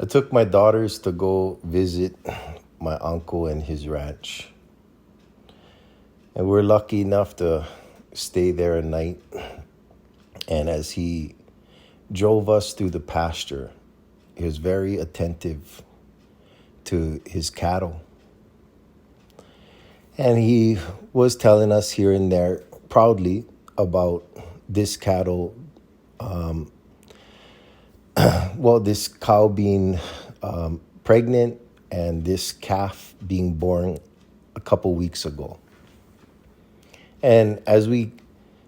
I took my daughters to go visit my uncle and his ranch. And we're lucky enough to stay there a night. And as he drove us through the pasture, he was very attentive to his cattle. And he was telling us here and there proudly about this cattle, this cow being pregnant and this calf being born a couple weeks ago. And as we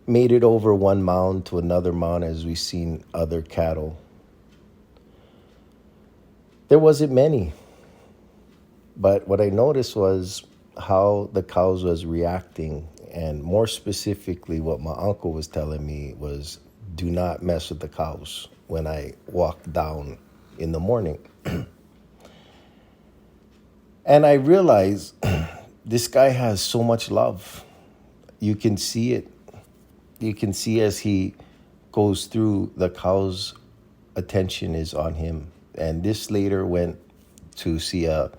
made it over one mound to another mound, as we seen other cattle, there wasn't many. But what I noticed was how the cows was reacting, and more specifically what my uncle was telling me was, do not mess with the cows when I walk down in the morning. And I realized this guy has so much love. You can see it. You can see as he goes through, the cow's attention is on him. And this later went to see a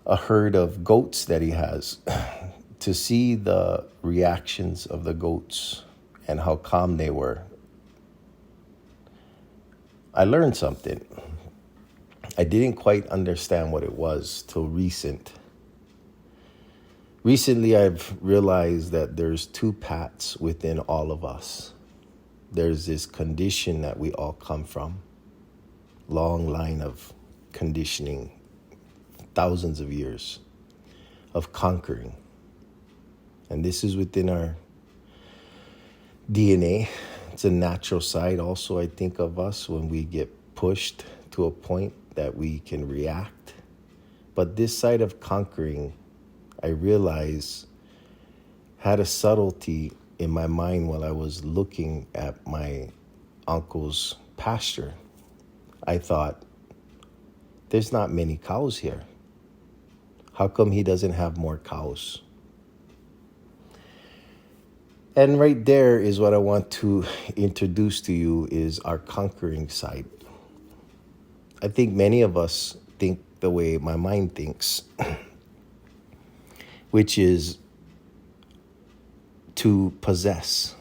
herd of goats that he has, to see the reactions of the goats and how calm they were. I learned something. I didn't quite understand what it was till Recently, I've realized that there's two paths within all of us. There's this condition that we all come from, long line of conditioning, thousands of years of conquering. And this is within our DNA. It's a natural side also, I think, of us when we get pushed to a point that we can react. But this side of conquering, I realized, had a subtlety in my mind while I was looking at my uncle's pasture. I thought, there's not many cows here. How come he doesn't have more cows? And right there is what I want to introduce to you, is our conquering side. I think many of us think the way my mind thinks, which is to possess,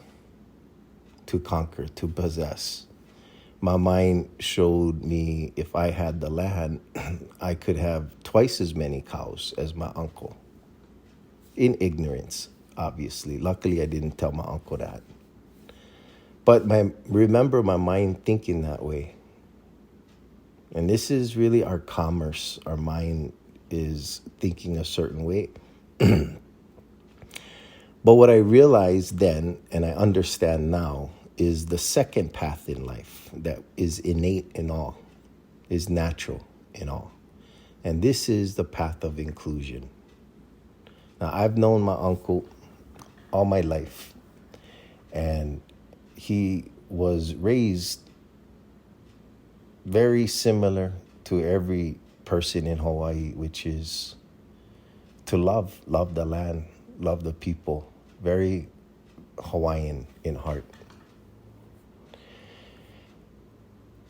to conquer, to possess. My mind showed me if I had the land, I could have twice as many cows as my uncle. In ignorance, obviously. Luckily, I didn't tell my uncle that. But remember my mind thinking that way. And this is really our commerce. Our mind is thinking a certain way. But what I realized then, and I understand now, is the second path in life that is innate in all, is natural in all. And this is the path of inclusion. Now, I've known my uncle all my life, and he was raised very similar to every person in Hawaii, which is to love the land, love the people, very Hawaiian in heart.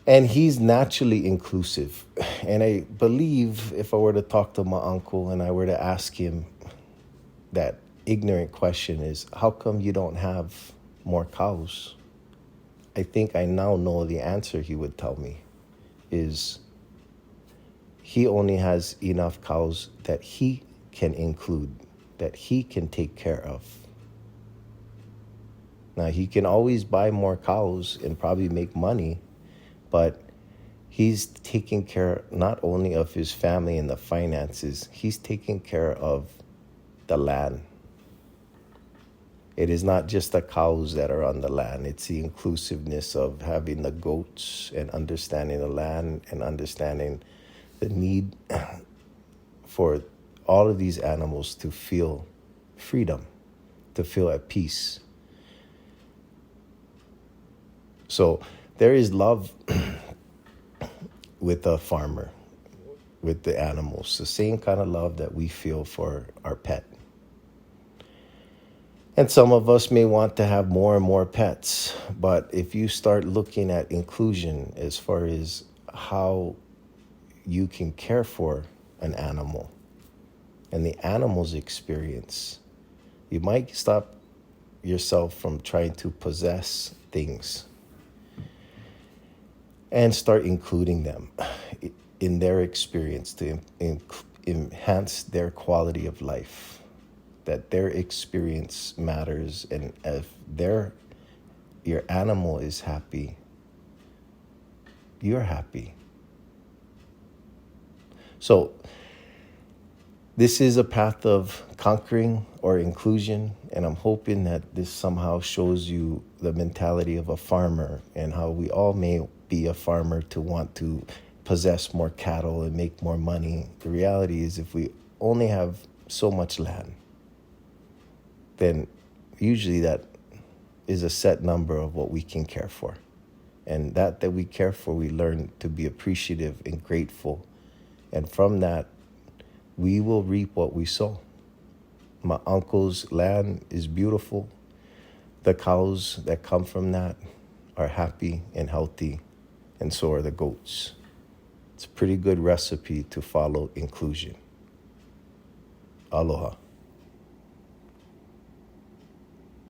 And he's naturally inclusive. And I believe if I were to talk to my uncle and I were to ask him that ignorant question is, how come you don't have more cows? I think I now know the answer he would tell me is he only has enough cows that he can include, that he can take care of. Now, he can always buy more cows and probably make money, but he's taking care not only of his family and the finances, he's taking care of the land. It is not just the cows that are on the land. It's the inclusiveness of having the goats and understanding the land and understanding the need for all of these animals to feel freedom, to feel at peace. So there is love with a farmer, with the animals, the same kind of love that we feel for our pet. And some of us may want to have more and more pets, but if you start looking at inclusion as far as how you can care for an animal and the animal's experience, you might stop yourself from trying to possess things and start including them in their experience to enhance their quality of life. That their experience matters, and if your animal is happy, you're happy. So this is a path of conquering or inclusion, and I'm hoping that this somehow shows you the mentality of a farmer and how we all may be a farmer to want to possess more cattle and make more money. The reality is if we only have so much land, then usually that is a set number of what we can care for. And that we care for, we learn to be appreciative and grateful. And from that, we will reap what we sow. My uncle's land is beautiful. The cows that come from that are happy and healthy, and so are the goats. It's a pretty good recipe to follow inclusion. Aloha.